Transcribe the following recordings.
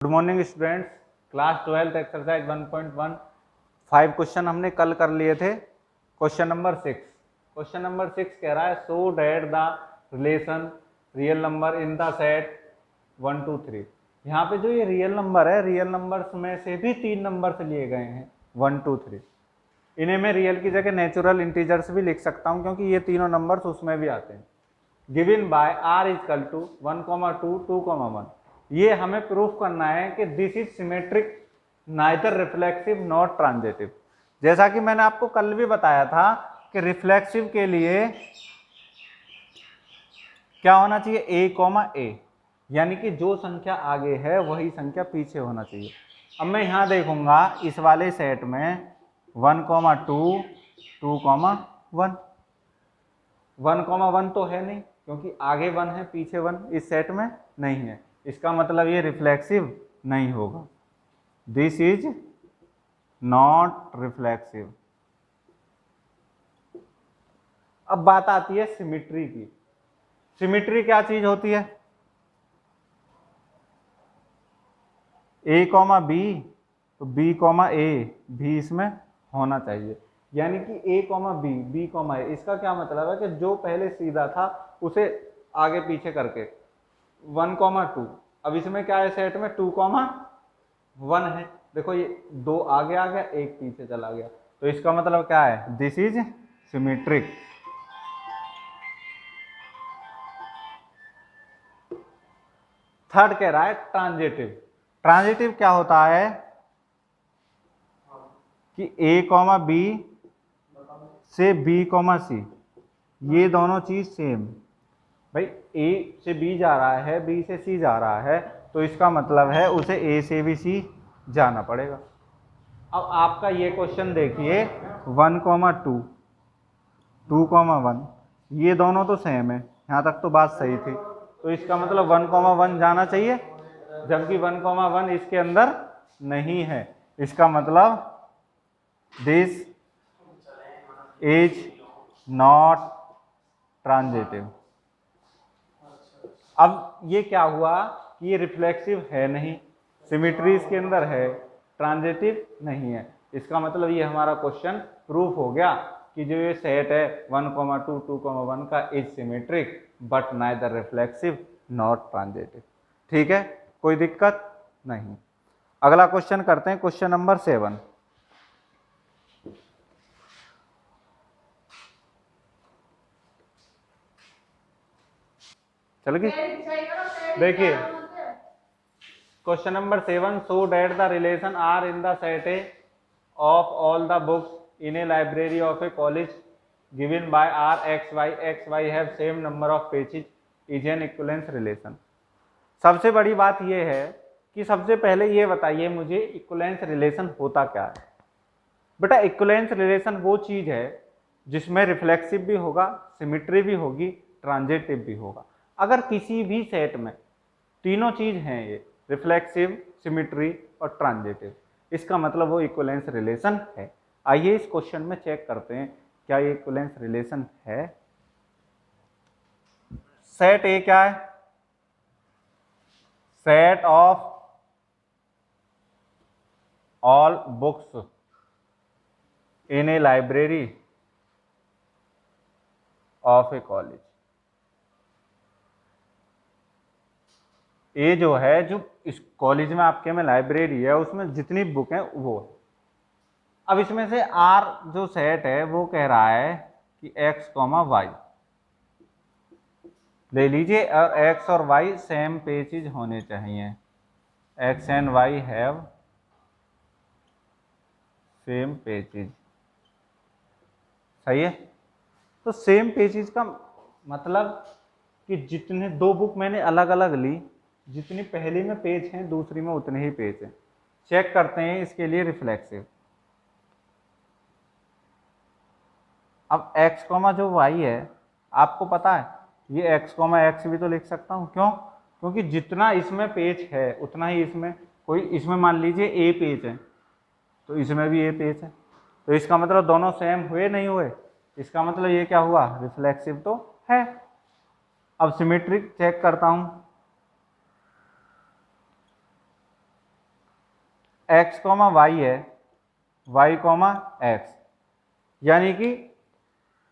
Good morning students. Class 12 exercise 1.1 5 question हमने कल कर लिए थे। क्वेश्चन नंबर 6 कह रहा है so that the relation real number in the set 1 2 3। यहाँ पे जो ये रियल नंबर है, रियल नंबर्स में से भी 3 नंबर्स लिए गए हैं 1 2 3। इन्हें मैं रियल की जगह नेचुरल इंटीजर्स भी लिख सकता हूँ क्योंकि ये तीनों नंबर्स उसमें भी आते हैं। Given by r equal to 1, 2, 2, 1। ये हमें प्रूफ करना है कि this is symmetric neither reflexive not transitive. जैसा कि मैंने आपको कल भी बताया था कि रिफ्लेक्सिव के लिए क्या होना चाहिए, a, यानी कि जो संख्या आगे है वही संख्या पीछे होना चाहिए। अब मैं यहां देखूंगा इस वाले सेट में 1, 2, 2, 1। 1, 1 तो है नहीं क्योंकि आगे 1 है पीछे 1 इस सेट में नहीं है। इसका मतलब ये रिफ्लेक्सिव नहीं होगा। This is not reflexive. अब बात आती है सिमिट्री की। सिमिट्री क्या चीज होती है? a, b तो b, a भी इसमें होना चाहिए। यानी कि a, b, a। इसका क्या मतलब है कि जो पहले सीधा था उसे आगे पीछे करके 1, 2। अब इसमें क्या है सेट में 2, 1 है। देखो ये 2 आगे आ गया, 1 पीछे चला गया, तो इसका मतलब क्या है, दिस इज सिमेट्रिक। थर्ड कह रहा है ट्रांजिटिव। ट्रांजिटिव क्या होता है कि a, b से b, c ये दोनों चीज सेम। भाई a से b जा रहा है, b से c जा रहा है, तो इसका मतलब है उसे a से भी c जाना पड़ेगा। अब आपका ये क्वेश्चन देखिए 1, 2, 2, 1 ये दोनों तो सेम है, यहाँ तक तो बात सही थी। तो इसका मतलब 1, 1 जाना चाहिए, जबकि 1, 1 इसके अंदर नहीं है। इसका मतलब दिस इज नॉट ट्रांजिटिव। अब ये क्या हुआ कि ये रिफ्लेक्सिव है नहीं, सिमिट्री इसके अंदर है, ट्रांजिटिव नहीं है। इसका मतलब ये हमारा क्वेश्चन प्रूफ हो गया कि जो ये सेट है 1, 2, 2, 1 का is symmetric but neither reflexive not transitive. ठीक है, कोई दिक्कत नहीं। अगला क्वेश्चन करते हैं, क्वेश्चन नंबर 7। चल गई, देखिए question number 7। Show that the relation R in the set A of all the books in a library of a college given by R x y have same number of pages is an equivalence relation. सबसे बड़ी बात यह है कि सबसे पहले ये बताइए मुझे इक्विवेलेंस रिलेशन होता क्या है। बेटा इक्विवेलेंस रिलेशन वो चीज है जिसमें रिफ्लेक्सिव भी होगा, सिमिट्री भी होगी, ट्रांजिटिव भी होगा। अगर किसी भी सेट में तीनों चीज हैं, ये रिफ्लेक्सिव, सिमिट्री और ट्रांजिटिव, इसका मतलब वो इक्विवेलेंस रिलेशन है। आइए इस क्वेश्चन में चेक करते हैं क्या ये इक्विवेलेंस रिलेशन है। सेट ए क्या है? Set of all books in a library of a college. ये जो है, जो इस कॉलेज में आपके में लाइब्रेरी है उसमें जितनी बुक है वो। अब इसमें से आर जो सेट है वो कह रहा है कि x, y ले लीजिए और x और y सेम पेजेस होने चाहिए। x and y have same pages. सही है। तो सेम पेजेस का मतलब कि जितने दो बुक मैंने अलग अलग ली, जितनी पहली में पेज हैं दूसरी में उतने ही पेज हैं। चेक करते हैं इसके लिए रिफ्लेक्सिव। अब x, जो y है, आपको पता है ये x, x भी तो लिख सकता हूँ। क्यों? क्योंकि जितना इसमें पेज है उतना ही इसमें, कोई इसमें मान लीजिए a पेज है तो इसमें भी a पेज है, तो इसका मतलब दोनों सेम हुए नहीं हुए? इसका मतलब ये क्या हुआ, रिफ्लेक्सिव तो है। अब सिमेट्रिक चेक करता हूं, x, y है, y, x, यानी कि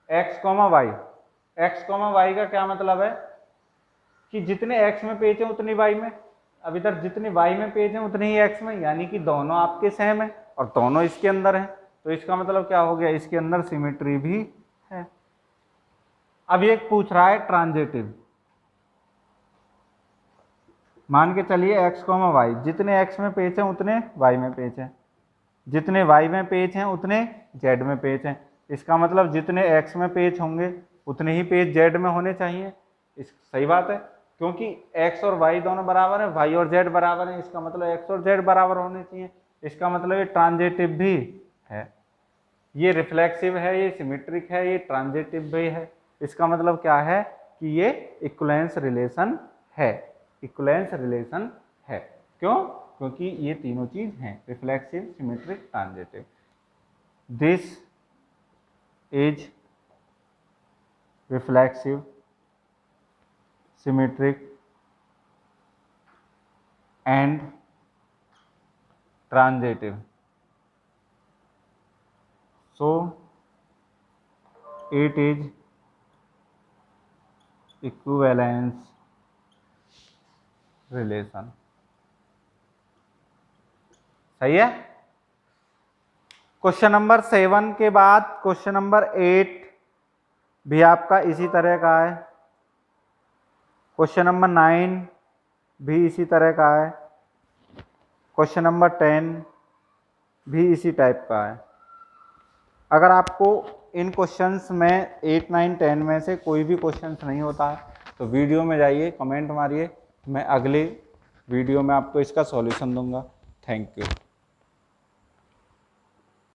x, y का क्या मतलब है कि जितने x में पेज है उतनी y में, अब इधर जितने y में पेज है उतने ही x में, यानी कि दोनों आपके सेम है और दोनों इसके अंदर है, तो इसका मतलब क्या हो गया, इसके अंदर सिमेट्री भी है। अब ये पूछ रहा है ट्रांजिटिव, मान के चलिए x, y, जितने x में पेज है उतने y में पेज है, जितने y में पेज हैं उतने z में पेज हैं, इसका मतलब जितने x में पेज होंगे उतने ही पेज z में होने चाहिए। इस सही बात है, क्योंकि x और y दोनों बराबर है, y और z बराबर है, इसका मतलब x और z बराबर होने चाहिए, इसका मतलब ये ट्रांजिटिव भी है। ये रिफ्लेक्सिव है, ये सिमेट्रिक है, ये ट्रांजिटिव भी है, इसका मतलब क्या है कि ये इक्विवेलेंस रिलेशन है, इक्विवेलेंस रिलेशन है। क्यों? क्योंकि ये तीनों चीज हैं, reflexive, symmetric, transitive. This is reflexive, symmetric and transitive, so it is equivalence relation। सही है। क्वेश्चन नंबर 7 के बाद क्वेश्चन नंबर 8 भी आपका इसी तरह का है, क्वेश्चन नंबर 9 भी इसी तरह का है, क्वेश्चन नंबर 10 भी इसी टाइप का है। अगर आपको इन क्वेश्चंस में 8, 9, 10 में से कोई भी क्वेश्चंस नहीं होता है तो वीडियो में जाइए, कमेंट मारिए, मैं अगले वीडियो में आपको इसका सॉल्यूशन दूंगा। Thank you.